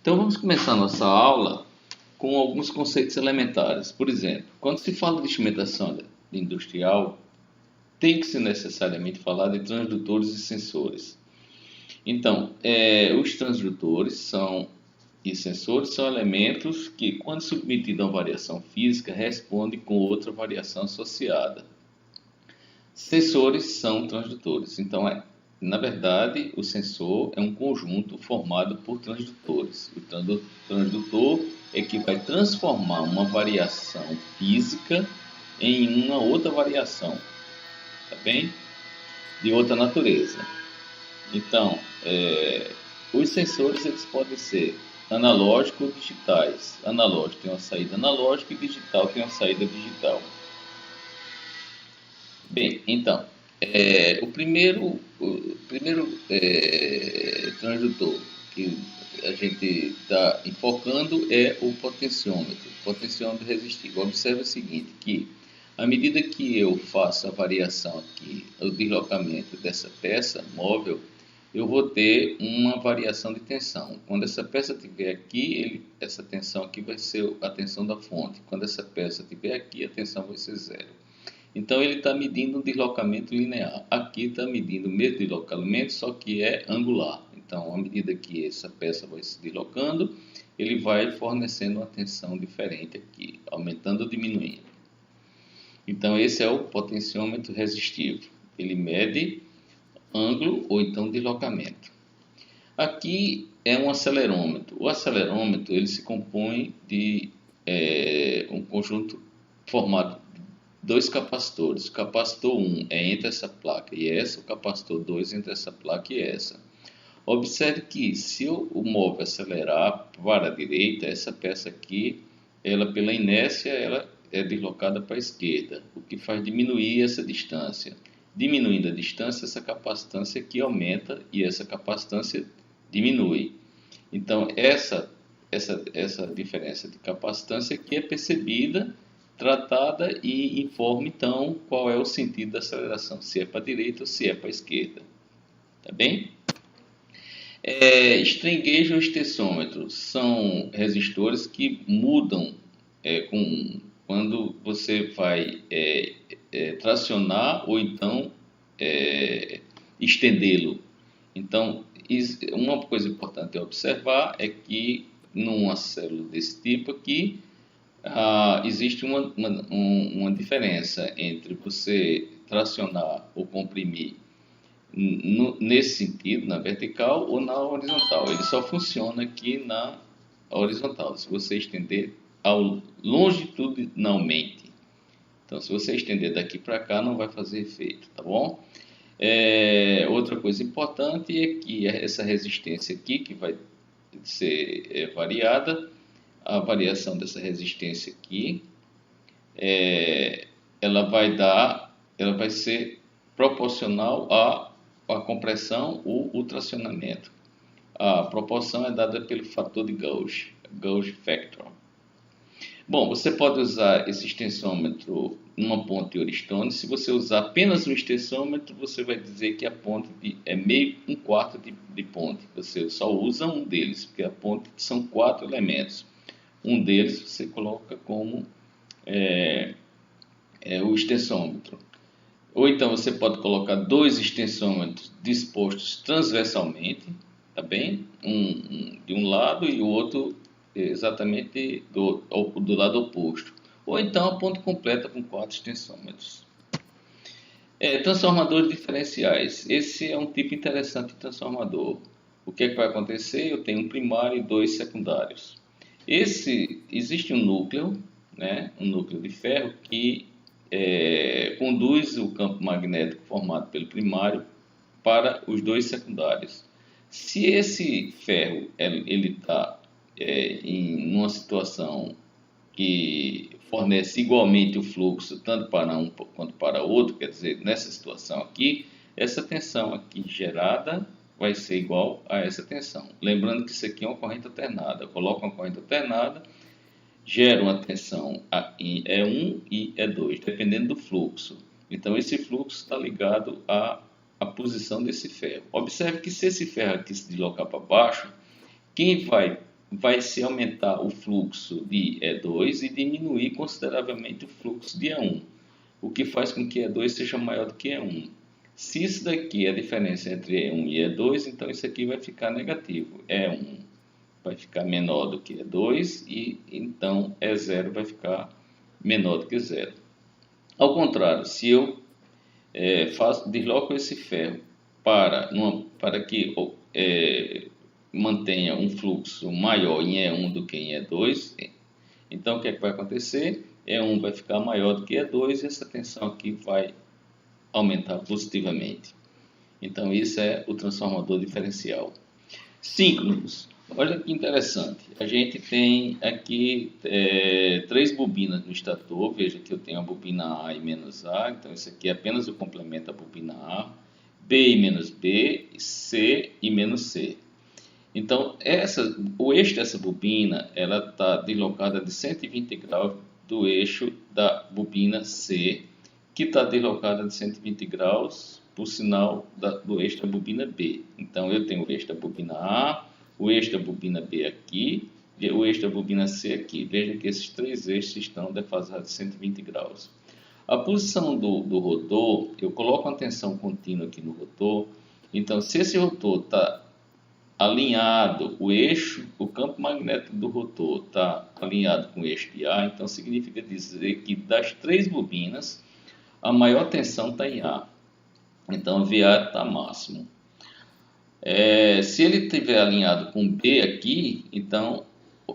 Então vamos começar a nossa aula com alguns conceitos elementares. Por exemplo, quando se fala de instrumentação industrial, tem que se necessariamente falar de transdutores e sensores. Então, os transdutores e sensores são elementos que, quando submetidos a uma variação física, respondem com outra variação associada. Sensores são transdutores. Então, na verdade, o sensor é um conjunto formado por transdutores. O transdutor é que vai transformar uma variação física em uma outra variação, tá bem? De outra natureza. Então, os sensores eles podem ser analógicos ou digitais. Analógico tem uma saída analógica e digital tem uma saída digital. Bem, então, o primeiro transdutor que a gente está enfocando é o potenciômetro resistivo. Observe o seguinte, que à medida que eu faço a variação aqui, o deslocamento dessa peça móvel, eu vou ter uma variação de tensão. Quando essa peça estiver aqui, essa tensão aqui vai ser a tensão da fonte. Quando essa peça estiver aqui, a tensão vai ser zero. Então, ele está medindo um deslocamento linear. Aqui está medindo o mesmo deslocamento, só que é angular. Então, à medida que essa peça vai se deslocando, ele vai fornecendo uma tensão diferente aqui, aumentando ou diminuindo. Então, esse é o potenciômetro resistivo. Ele mede ângulo ou então deslocamento. Aqui é um acelerômetro. O acelerômetro ele se compõe de um conjunto formado de dois capacitores. O capacitor 1 é entre essa placa e essa, o capacitor 2 entre essa placa e essa. Observe que se o móvel acelerar para a direita, essa peça aqui, ela pela inércia, ela é deslocada para a esquerda, o que faz diminuir essa distância. Diminuindo a distância, essa capacitância aqui aumenta e essa capacitância diminui. Então, essa diferença de capacitância aqui é percebida, tratada e informa, então, qual é o sentido da aceleração, se é para a direita ou se é para a esquerda. Tá bem? Strain gauge ou extensômetro são resistores que mudam quando você vai tracionar ou então estendê-lo. Então, uma coisa importante a observar é que numa célula desse tipo aqui, existe uma diferença entre você tracionar ou comprimir nesse sentido, na vertical ou na horizontal. Ele só funciona aqui na horizontal, se você estender longitudinalmente. Então, se você estender daqui para cá, não vai fazer efeito, tá bom? Outra coisa importante é que essa resistência aqui, que vai ser variada, a variação dessa resistência aqui, ela vai ser proporcional à compressão ou o tracionamento. A proporção é dada pelo fator de Gauge Factor. Bom, você pode usar esse extensômetro numa ponte Eurostone. Se você usar apenas um extensômetro, você vai dizer que a ponte é um quarto de ponte. Você só usa um deles, porque a ponte são 4 elementos. Um deles você coloca como o extensômetro. Ou então você pode colocar 2 extensômetros dispostos transversalmente, tá bem? Um de um lado e o outro exatamente do lado oposto. Ou então a ponte completa com 4 extensômetros. Transformadores diferenciais. Esse é um tipo interessante de transformador. O que é que vai acontecer? Eu tenho um primário e 2 secundários. Existe um núcleo, né? Um núcleo de ferro que conduz o campo magnético formado pelo primário para os 2 secundários. Se esse ferro ele está em uma situação que fornece igualmente o fluxo tanto para um quanto para outro, quer dizer, nessa situação aqui, essa tensão aqui gerada vai ser igual a essa tensão. Lembrando que isso aqui é uma corrente alternada. Eu coloco uma corrente alternada, gera uma tensão E1 e E2, dependendo do fluxo. Então, esse fluxo está ligado à posição desse ferro. Observe que se esse ferro aqui se deslocar para baixo, quem vai vai se aumentar o fluxo de E2 e diminuir consideravelmente o fluxo de E1, o que faz com que E2 seja maior do que E1. Se isso daqui é a diferença entre E1 e E2, então isso aqui vai ficar negativo. E1 vai ficar menor do que E2 e então E0 vai ficar menor do que zero. Ao contrário, se eu desloco esse ferro para que mantenha um fluxo maior em E1 do que em E2, então o que é que vai acontecer? E1 vai ficar maior do que E2 e essa tensão aqui vai aumentar positivamente. Então isso é o transformador diferencial. Síncronos. Olha que interessante. A gente tem aqui 3 bobinas no estator. Veja que eu tenho a bobina A e menos A. Então isso aqui é apenas o complemento da bobina A. B e menos B, C e menos C. Então o eixo dessa bobina ela está deslocada de 120 graus do eixo da bobina C, que está deslocada de 120 graus, por sinal do eixo da bobina B. Então, eu tenho o eixo da bobina A, o eixo da bobina B aqui, e o eixo da bobina C aqui. Veja que esses 3 eixos estão defasados de 120 graus. A posição do rotor, eu coloco uma tensão contínua aqui no rotor. Então, se esse rotor está alinhado, o campo magnético do rotor está alinhado com o eixo de A, então significa dizer que das 3 bobinas, a maior tensão está em A. Então, o VA está máximo. Se ele estiver alinhado com B aqui, então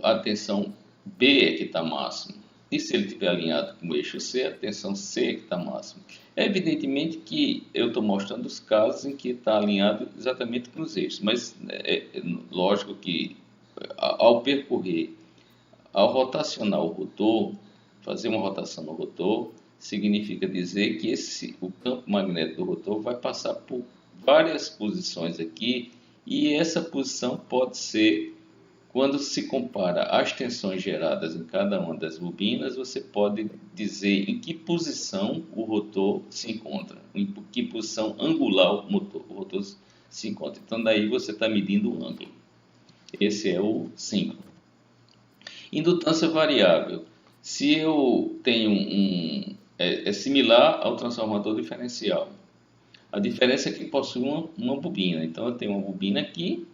a tensão B é que está máximo. E se ele estiver alinhado com o eixo C, a tensão C é que está máximo. Evidentemente que eu estou mostrando os casos em que está alinhado exatamente com os eixos. Mas lógico que ao rotacionar o rotor, fazer uma rotação no rotor, significa dizer que o campo magnético do rotor vai passar por várias posições aqui, e essa posição pode ser, quando se compara as tensões geradas em cada uma das bobinas, você pode dizer em que posição o rotor se encontra, em que posição angular o rotor se encontra. Então daí você está medindo o ângulo. Esse é o síncrono. Indutância variável. Se eu tenho é similar ao transformador diferencial. A diferença é que possui uma bobina. Então, eu tenho uma bobina aqui.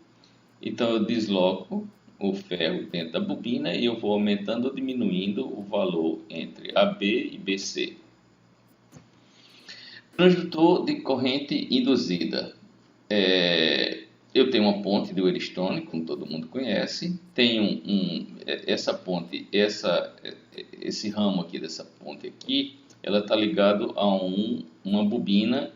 Então, eu desloco o ferro dentro da bobina e eu vou aumentando ou diminuindo o valor entre AB e BC. Transdutor de corrente induzida. Eu tenho uma ponte de Wheatstone, como todo mundo conhece. Tenho essa ponte, esse ramo aqui dessa ponte aqui, ela está ligado a uma bobina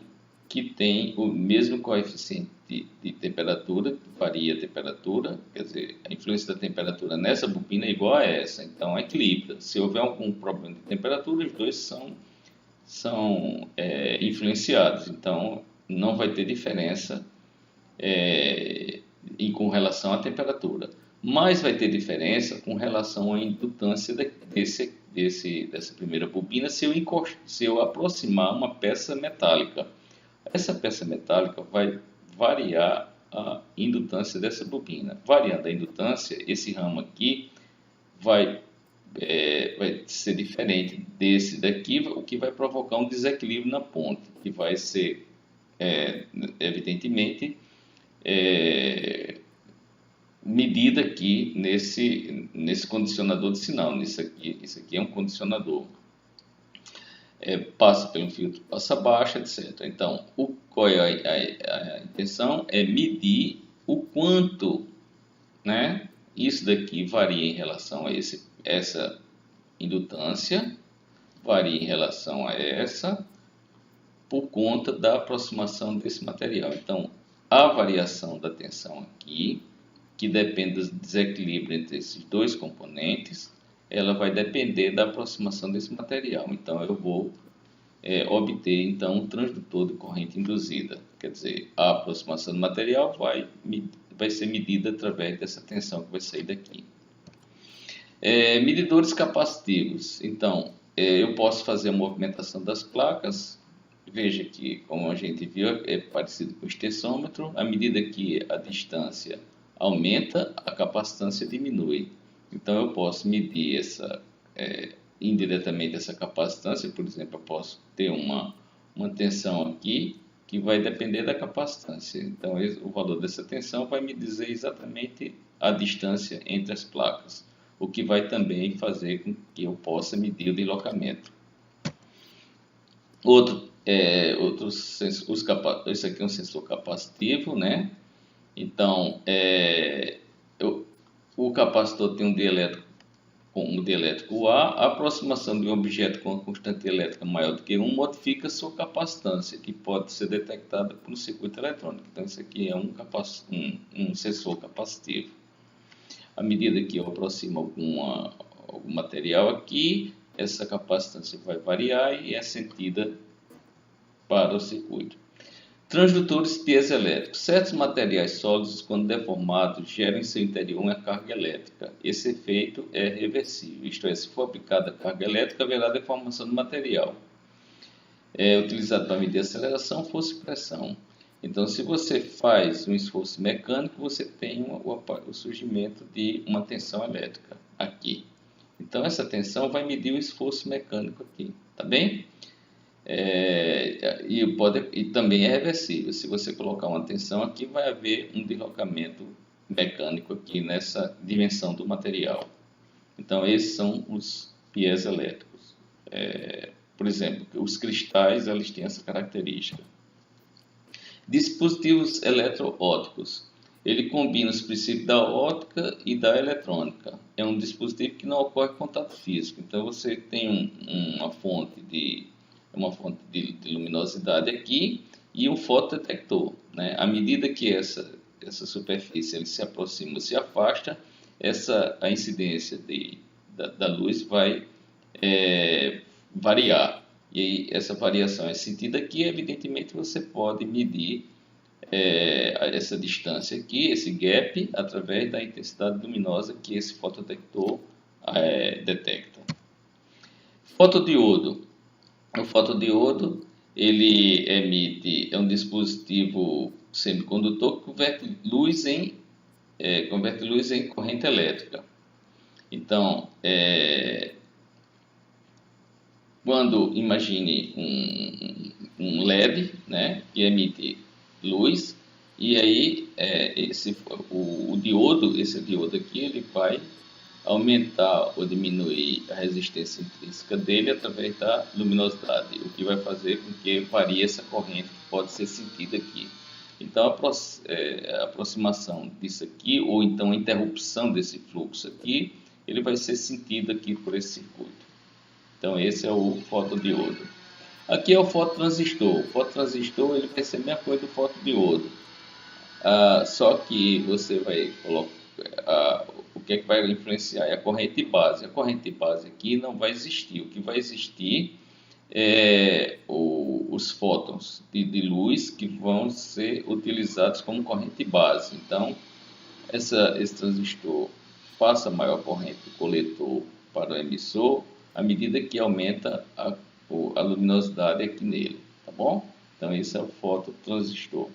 que tem o mesmo coeficiente de temperatura, varia a temperatura, quer dizer, a influência da temperatura nessa bobina é igual a essa, então equilibra. Se houver algum problema de temperatura, os dois são influenciados, então não vai ter diferença com relação à temperatura, mas vai ter diferença com relação à indutância dessa primeira bobina se eu aproximar uma peça metálica. Essa peça metálica vai variar a indutância dessa bobina. Variando a indutância, esse ramo aqui vai ser diferente desse daqui, o que vai provocar um desequilíbrio na ponte, que vai ser, evidentemente, medida aqui nesse condicionador de sinal. Isso aqui é um condicionador. Passa pelo filtro, passa baixa, etc. Então, qual é a intenção? É medir o quanto, né, isso daqui varia em relação a essa indutância, varia em relação a essa, por conta da aproximação desse material. Então, a variação da tensão aqui, que depende do desequilíbrio entre esses dois componentes, ela vai depender da aproximação desse material. Então, eu vou obter então um transdutor de corrente induzida. Quer dizer, a aproximação do material vai ser medida através dessa tensão que vai sair daqui. Medidores capacitivos. Então, eu posso fazer a movimentação das placas. Veja que, como a gente viu, é parecido com o extensômetro. À medida que a distância aumenta, a capacitância diminui. Então eu posso medir indiretamente essa capacitância. Por exemplo, eu posso ter uma tensão aqui que vai depender da capacitância. Então o valor dessa tensão vai me dizer exatamente a distância entre as placas, o que vai também fazer com que eu possa medir o deslocamento. Esse aqui é um sensor capacitivo, né? Então, o capacitor tem um dielétrico com um dielétrico A. A aproximação de um objeto com uma constante elétrica maior do que 1 modifica sua capacitância, que pode ser detectada por um circuito eletrônico. Então, isso aqui é um sensor capacitivo. À medida que eu aproximo algum material aqui, essa capacitância vai variar e é sentida para o circuito. Transdutores piezoelétricos. Certos materiais sólidos, quando deformados, geram em seu interior uma carga elétrica. Esse efeito é reversível, isto é, se for aplicada a carga elétrica, haverá deformação do material. É utilizado para medir aceleração, força e pressão. Então, se você faz um esforço mecânico, você tem o surgimento de uma tensão elétrica aqui. Então, essa tensão vai medir o esforço mecânico aqui, tá bem? E também é reversível. Se você colocar uma tensão aqui, vai haver um deslocamento mecânico aqui nessa dimensão do material. Então, esses são os piezoelétricos. Por exemplo, os cristais, eles têm essa característica. Dispositivos eletroópticos. Ele combina os princípios da óptica e da eletrônica. É um dispositivo que não ocorre contato físico. Então, você tem uma fonte de luminosidade aqui e um fotodetector, né? À medida que essa superfície ele se aproxima, se afasta, a incidência da luz vai variar. E aí, essa variação é sentida aqui. Evidentemente, você pode medir essa distância aqui, esse gap, através da intensidade luminosa que esse fotodetector detecta. Fotodiodo. O fotodiodo, ele é um dispositivo semicondutor que converte luz em corrente elétrica. Então, quando imagine um LED, né, que emite luz, e aí o diodo, esse diodo aqui, ele vai aumentar ou diminuir a resistência intrínseca dele através da luminosidade, o que vai fazer com que varie essa corrente que pode ser sentida aqui. Então, a aproximação disso aqui, ou então a interrupção desse fluxo aqui, ele vai ser sentido aqui por esse circuito. Então, esse é o fotodiodo. Aqui é o fototransistor. O fototransistor ele vai ser a mesma coisa do fotodiodo. Só que você vai colocar... o que é que vai influenciar? É a corrente base. A corrente base aqui não vai existir. O que vai existir é os fótons de luz que vão ser utilizados como corrente base. Então, esse transistor passa maior corrente do coletor para o emissor à medida que aumenta a luminosidade aqui nele, tá bom? Então, esse é o fototransistor.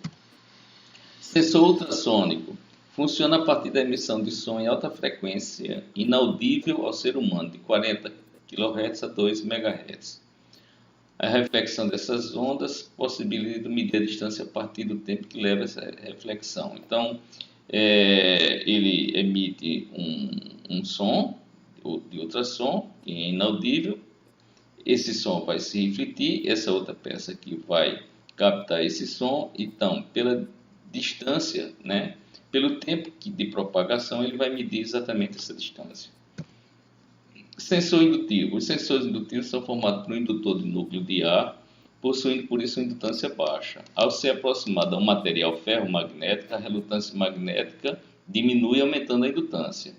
Sensor ultrassônico. Funciona a partir da emissão de som em alta frequência, inaudível ao ser humano, de 40 kHz a 2 MHz. A reflexão dessas ondas possibilita medir a distância a partir do tempo que leva essa reflexão. Então, ele emite um som de ultrassom, que é inaudível. Esse som vai se refletir, essa outra peça aqui vai captar esse som. Então, pela distância, né, pelo tempo de propagação, ele vai medir exatamente essa distância. Sensor indutivo. Os sensores indutivos são formados por um indutor de núcleo de ar, possuindo por isso uma indutância baixa. Ao ser aproximado a um material ferromagnético, a relutância magnética diminui, aumentando a indutância.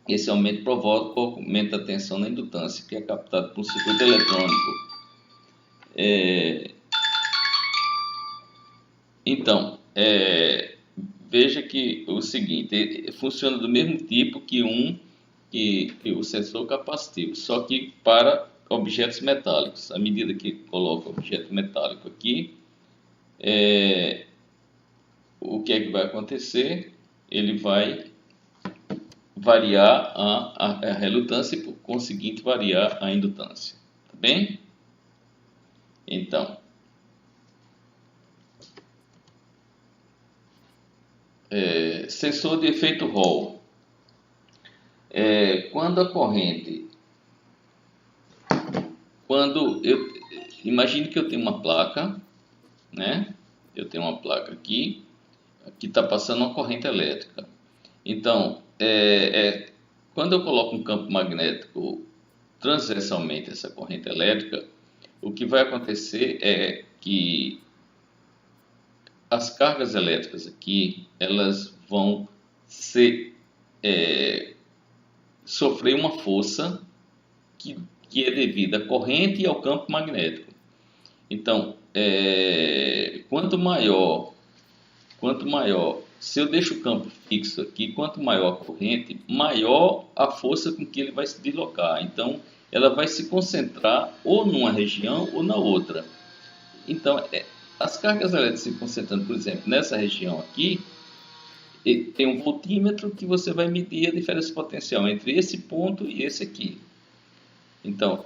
Esse aumento aumenta a tensão na indutância, que é captada por um circuito eletrônico. Então, veja que o seguinte, funciona do mesmo tipo que o sensor capacitivo, só que para objetos metálicos. À medida que coloca o objeto metálico aqui, o que é que vai acontecer? ele vai variar a relutância e, por conseguinte, variar a indutância. Tá bem? Então, sensor de efeito Hall. Quando a corrente... Imagine que eu tenho uma placa, né? Eu tenho uma placa aqui, que está passando uma corrente elétrica. Então, quando eu coloco um campo magnético transversalmente a essa corrente elétrica, o que vai acontecer é que as cargas elétricas aqui, elas vão sofrer uma força que é devida à corrente e ao campo magnético. Então, quanto maior, se eu deixo o campo fixo aqui, quanto maior a corrente, maior a força com que ele vai se deslocar. Então, ela vai se concentrar ou numa região ou na outra. Então, as cargas elétricas se concentrando, por exemplo, nessa região aqui, tem um voltímetro que você vai medir a diferença potencial entre esse ponto e esse aqui. Então,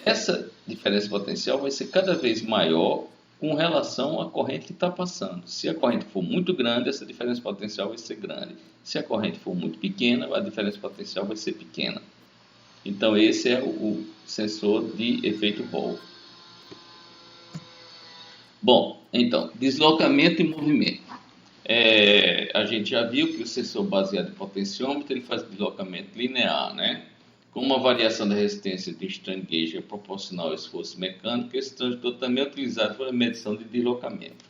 essa diferença potencial vai ser cada vez maior com relação à corrente que está passando. Se a corrente for muito grande, essa diferença potencial vai ser grande. Se a corrente for muito pequena, a diferença potencial vai ser pequena. Então, esse é o sensor de efeito Hall. Bom, então, deslocamento e movimento. A gente já viu que o sensor baseado em potenciômetro ele faz deslocamento linear, né? Como a variação da resistência de strain gauge é proporcional ao esforço mecânico, esse transdutor também é utilizado para a medição de deslocamento.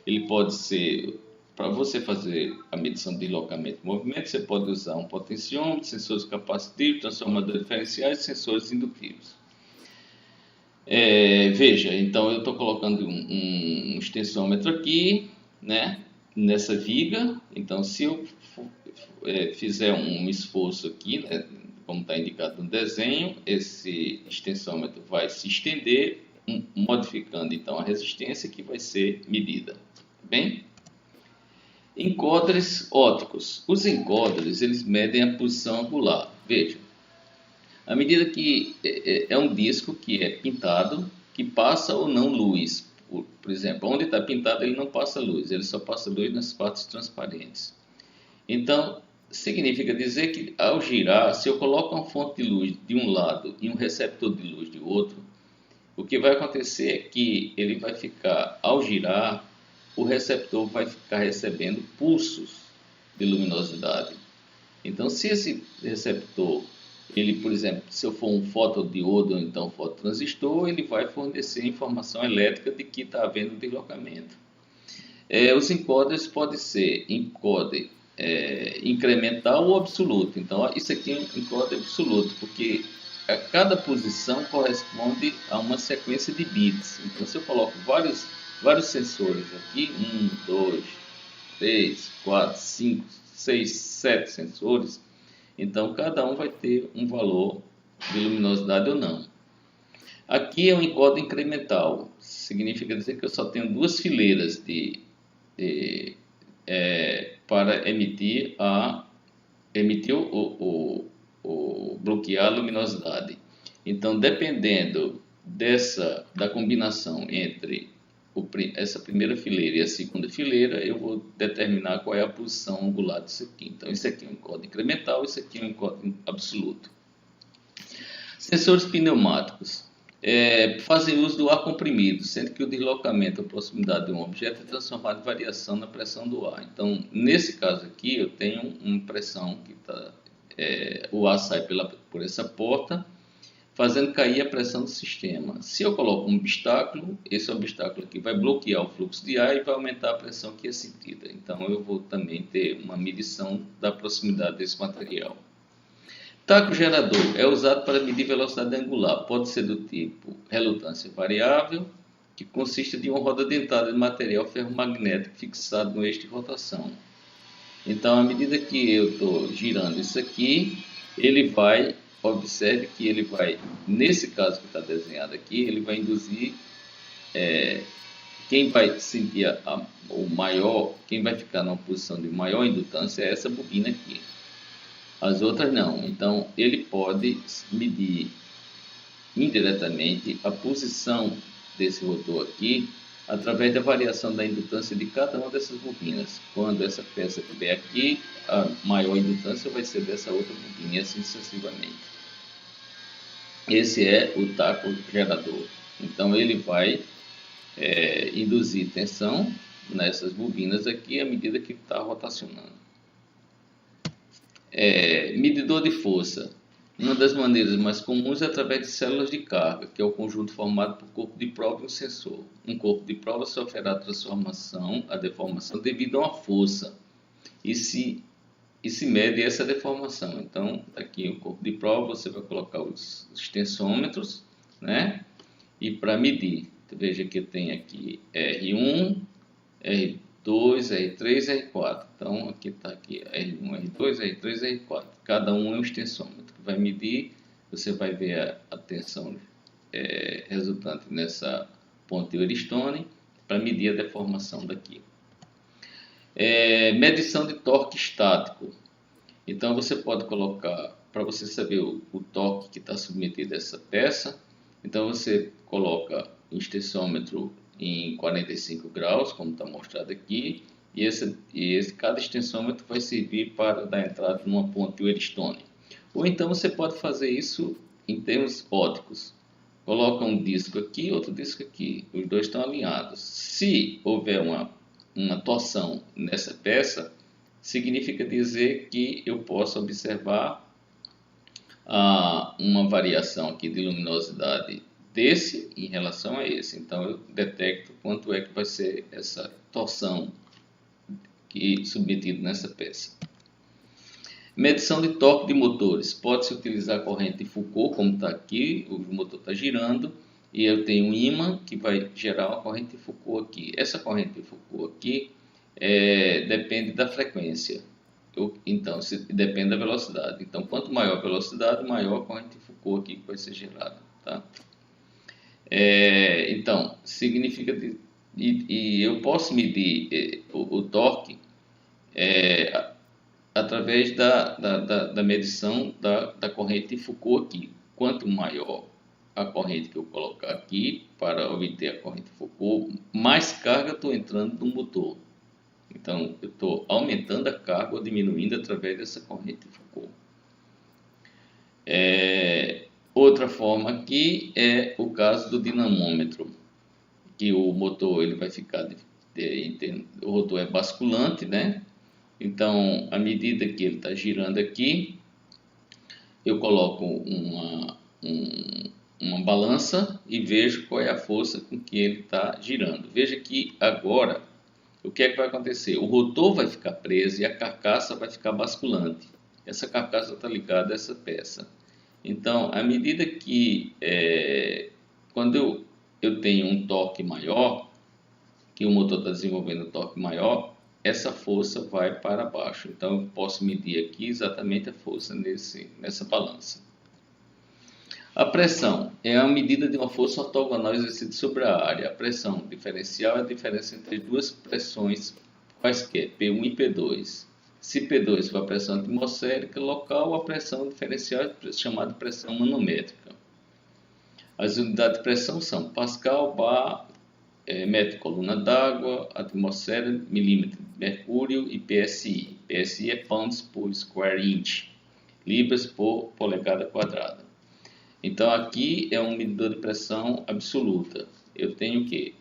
Ele pode ser, para você fazer a medição de deslocamento e movimento, você pode usar um potenciômetro, sensores capacitivos, transformadores diferenciais e sensores indutivos. Veja, então eu estou colocando um extensômetro aqui, né, nessa viga. Então, se eu fizer um esforço aqui, né, como está indicado no desenho, esse extensômetro vai se estender, modificando então a resistência que vai ser medida. Bem? Encoders ópticos. Os encoders, eles medem a posição angular. Veja, à medida que é um disco que é pintado, que passa ou não luz. Por exemplo, onde está pintado ele não passa luz, ele só passa luz nas partes transparentes. Então, significa dizer que ao girar, se eu coloco uma fonte de luz de um lado e um receptor de luz de outro, o que vai acontecer é que ele vai ficar, ao girar, o receptor vai ficar recebendo pulsos de luminosidade. Então, se esse receptor, ele, por exemplo, se eu for um fotodiodo ou então fototransistor, ele vai fornecer informação elétrica de que está havendo deslocamento. Os encoders podem ser encoder incremental ou absoluto. Então, isso aqui é um encoder absoluto, porque a cada posição corresponde a uma sequência de bits. Então, se eu coloco vários sensores aqui, 1, 2, 3, 4, 5, 6, 7 sensores, então cada um vai ter um valor de luminosidade ou não. Aqui é um encoder incremental, significa dizer que eu só tenho duas fileiras para emitir ou bloquear a luminosidade. Então, dependendo da combinação entre essa primeira fileira e a segunda fileira, eu vou determinar qual é a posição angular disso aqui. Então, isso aqui é um encoder incremental, isso aqui é um encoder absoluto. Sensores pneumáticos. Fazem uso do ar comprimido, sendo que o deslocamento à proximidade de um objeto é transformado em variação na pressão do ar. Então, nesse caso aqui, eu tenho uma pressão que o ar sai por essa porta, fazendo cair a pressão do sistema. Se eu coloco um obstáculo, esse obstáculo aqui vai bloquear o fluxo de ar e vai aumentar a pressão que é sentida. Então, eu vou também ter uma medição da proximidade desse material. Taco gerador é usado para medir velocidade angular. Pode ser do tipo relutância variável, que consiste de uma roda dentada de material ferromagnético fixado no eixo de rotação. Então, à medida que eu estou girando isso aqui, ele vai, observe que ele vai, nesse caso que está desenhado aqui, ele vai induzir quem vai sentir o maior, quem vai ficar numa posição de maior indutância é essa bobina aqui. As outras não. Então, ele pode medir indiretamente a posição desse rotor aqui através da variação da indutância de cada uma dessas bobinas. Quando essa peça estiver aqui, a maior indutância vai ser dessa outra bobina e assim sucessivamente. Esse é o taco gerador. Então ele vai induzir tensão nessas bobinas aqui à medida que está rotacionando. Medidor de força. Uma das maneiras mais comuns é através de células de carga, que é o conjunto formado por corpo de prova e um sensor. Um corpo de prova sofrerá a deformação devido a uma força e se mede essa deformação. Então, aqui o corpo de prova, você vai colocar os tensômetros, né? E para medir, veja que tem aqui R1, R2, R3, R4. Então, aqui está aqui R1, R2, R3, R4. Cada um é um extensômetro que vai medir. Você vai ver a tensão resultante nessa ponte Eurystone para medir a deformação daqui. Medição de torque estático. Então, você pode colocar, para você saber o torque que está submetido a essa peça, então você coloca o extensômetro em 45 graus, como está mostrado aqui, e cada extensômetro vai servir para dar entrada numa ponte Eurystone. Ou então você pode fazer isso em termos ópticos. Coloca um disco aqui, outro disco aqui, os dois estão alinhados. Se houver uma torção nessa peça, significa dizer que eu posso observar uma variação aqui de luminosidade desse em relação a esse. Então eu detecto quanto é que vai ser essa torção submetida nessa peça. Medição de torque de motores. Pode-se utilizar a corrente de Foucault, como está aqui, o motor está girando, e eu tenho um ímã que vai gerar uma corrente de Foucault aqui. Essa corrente de Foucault aqui depende da frequência. Então, depende da velocidade. Então, quanto maior a velocidade, maior a corrente de Foucault aqui que vai ser gerada. Tá? Então, significa... E eu posso medir o torque através da medição da corrente de Foucault aqui. Quanto maior a corrente que eu colocar aqui para obter a corrente de Foucault, mais carga estou entrando no motor. Então, eu estou aumentando a carga ou diminuindo através dessa corrente de Foucault. Outra forma aqui é o caso do dinamômetro, que o motor ele vai ficar, o rotor é basculante, né? Então, à medida que ele está girando aqui, eu coloco uma balança e vejo qual é a força com que ele está girando. Veja que agora, o que é que vai acontecer? O rotor vai ficar preso e a carcaça vai ficar basculante. Essa carcaça está ligada a essa peça. Então, à medida que, quando eu tenho um torque maior, que o motor está desenvolvendo um torque maior, essa força vai para baixo. Então, eu posso medir aqui exatamente a força nessa balança. A pressão é a medida de uma força ortogonal exercida sobre a área. A pressão diferencial é a diferença entre duas pressões quaisquer, P1 e P2. Se P2 for a pressão atmosférica local, a pressão diferencial é chamada de pressão manométrica. As unidades de pressão são Pascal, bar, metro coluna d'água, atmosfera, milímetro de mercúrio e PSI. PSI é pounds por square inch, libras por polegada quadrada. Então aqui é um medidor de pressão absoluta. Eu tenho que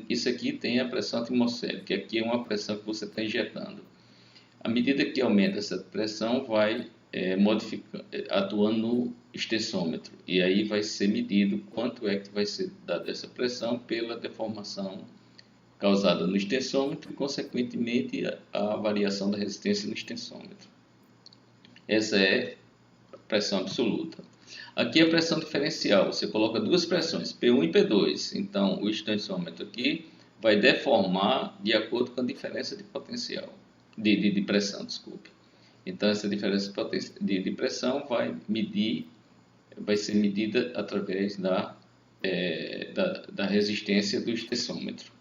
isso aqui tem a pressão atmosférica, que aqui é uma pressão que você está injetando. À medida que aumenta essa pressão, vai atuando no extensômetro. E aí vai ser medido quanto é que vai ser dada essa pressão pela deformação causada no extensômetro e, consequentemente, a variação da resistência no extensômetro. Essa é a pressão absoluta. Aqui é a pressão diferencial. Você coloca duas pressões, P1 e P2. Então, o extensômetro aqui vai deformar de acordo com a diferença de potencial. De pressão, desculpe. Então, essa diferença de pressão vai ser medida através da da resistência do extensômetro.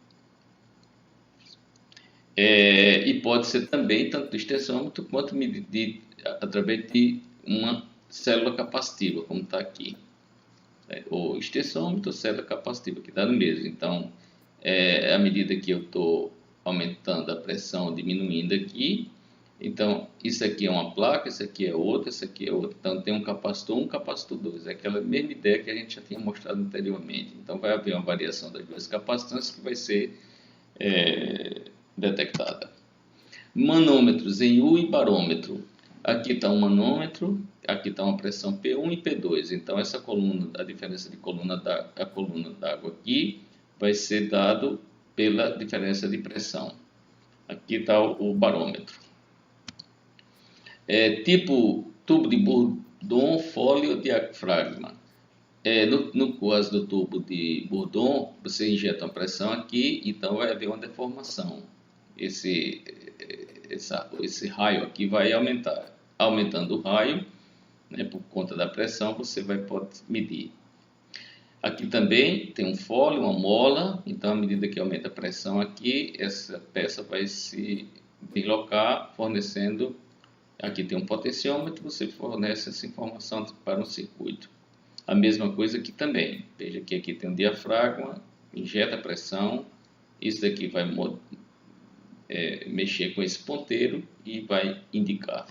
E pode ser também tanto do extensômetro quanto medido através de uma célula capacitiva, como está aqui. Ou extensômetro ou célula capacitiva, que dá no mesmo. Então, à medida que eu estou aumentando a pressão, diminuindo aqui, então isso aqui é uma placa, isso aqui é outra, isso aqui é outra. Então, tem um capacitor 1, um capacitor 2. É aquela mesma ideia que a gente já tinha mostrado anteriormente. Então, vai haver uma variação das duas capacitâncias que vai ser detectada. Manômetros em U e barômetro. Aqui está um manômetro, aqui está uma pressão P1 e P2. Então, essa coluna, a diferença de coluna d'água aqui, vai ser dado pela diferença de pressão. Aqui está o barômetro. Tipo tubo de Bourdon, fólio ou diafragma. No caso do tubo de Bourdon, você injeta uma pressão aqui, então vai haver uma deformação. Esse raio aqui vai aumentar. Aumentando o raio, né, por conta da pressão, você pode medir. Aqui também tem um fólio, uma mola, então à medida que aumenta a pressão aqui, essa peça vai se deslocar, fornecendo. Aqui tem um potenciômetro, você fornece essa informação para um circuito. A mesma coisa aqui também. Veja que aqui tem um diafragma, injeta a pressão, isso daqui vai mexer com esse ponteiro e vai indicar.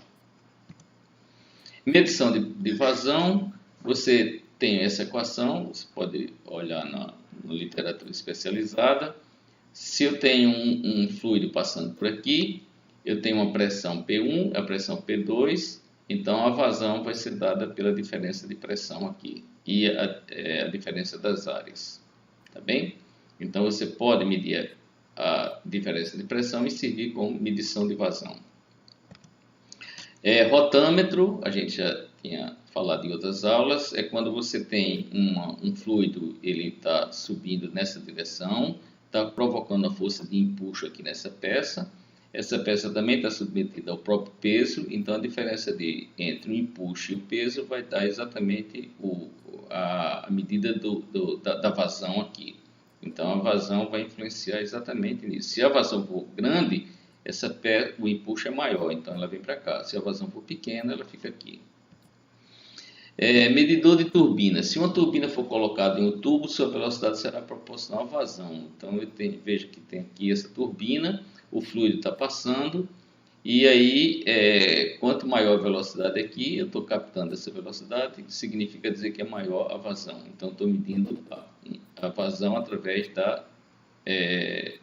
Medição de vazão, você tem essa equação, você pode olhar na literatura especializada. Se eu tenho um fluido passando por aqui, eu tenho uma pressão P1, a pressão P2, então a vazão vai ser dada pela diferença de pressão aqui e a diferença das áreas, tá bem? Então você pode medir a diferença de pressão e servir como medição de vazão. Rotâmetro, a gente já tinha falado em outras aulas, é quando você tem um fluido, ele está subindo nessa direção, está provocando a força de empuxo aqui nessa peça. Essa peça também está submetida ao próprio peso, então a diferença entre o empuxo e o peso vai dar exatamente a medida da vazão aqui. Então a vazão vai influenciar exatamente nisso. Se a vazão for grande, o empuxo é maior, então ela vem para cá. Se a vazão for pequena, ela fica aqui. Medidor de turbina. Se uma turbina for colocada em um tubo, sua velocidade será proporcional à vazão. Então veja que tem aqui essa turbina, o fluido está passando, e aí quanto maior a velocidade aqui, eu estou captando essa velocidade, significa dizer que é maior a vazão. Então estou medindo a vazão através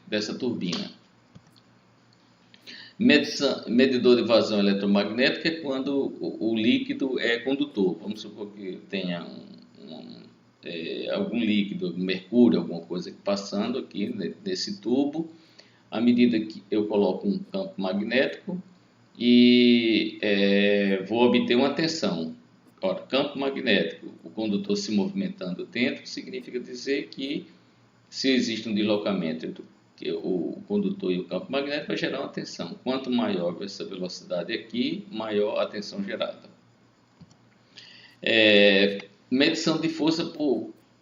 dessa turbina. Medidor de vazão eletromagnética é quando o líquido é condutor. Vamos supor que tenha algum líquido, mercúrio, alguma coisa passando aqui nesse tubo. À medida que eu coloco um campo magnético e vou obter uma tensão. Ora, campo magnético, o condutor se movimentando dentro, significa dizer que se existe um deslocamento entre o condutor e o campo magnético, vai gerar uma tensão. Quanto maior essa velocidade aqui, maior a tensão gerada. Medição de força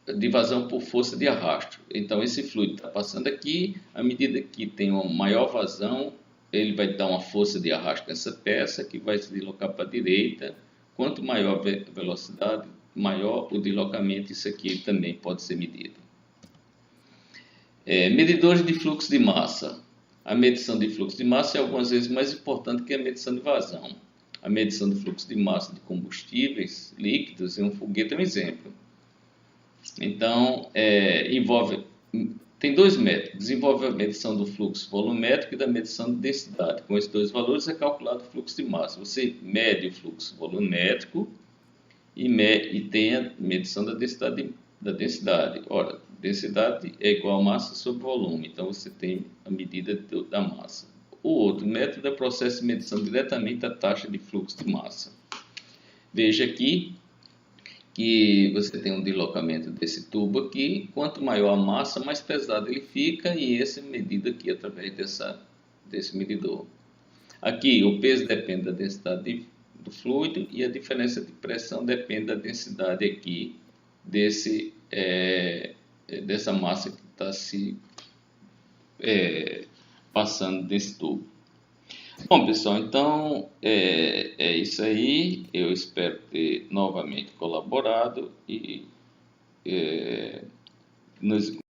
de vazão por força de arrasto. Então, esse fluido está passando aqui, à medida que tem uma maior vazão, ele vai dar uma força de arrasto nessa peça, que vai se deslocar para a direita. Quanto maior a velocidade, maior o deslocamento, isso aqui também pode ser medido. Medidores de fluxo de massa. A medição de fluxo de massa é algumas vezes mais importante que a medição de vazão. A medição de fluxo de massa de combustíveis líquidos em um foguete é um exemplo. Então, tem dois métodos. Desenvolve a medição do fluxo volumétrico e da medição de densidade. Com esses dois valores é calculado o fluxo de massa. Você mede o fluxo volumétrico e tem a medição da densidade. Ora, densidade é igual a massa sobre volume, então você tem a medida da massa. O outro método é o processo de medição diretamente da taxa de fluxo de massa. Veja aqui que você tem um deslocamento desse tubo aqui, quanto maior a massa, mais pesado ele fica, e esse é medido aqui através desse medidor. Aqui o peso depende da densidade do fluido e a diferença de pressão depende da densidade aqui desse dessa massa que está se passando desse tubo. Bom, pessoal, então é isso aí. Eu espero ter novamente colaborado e nos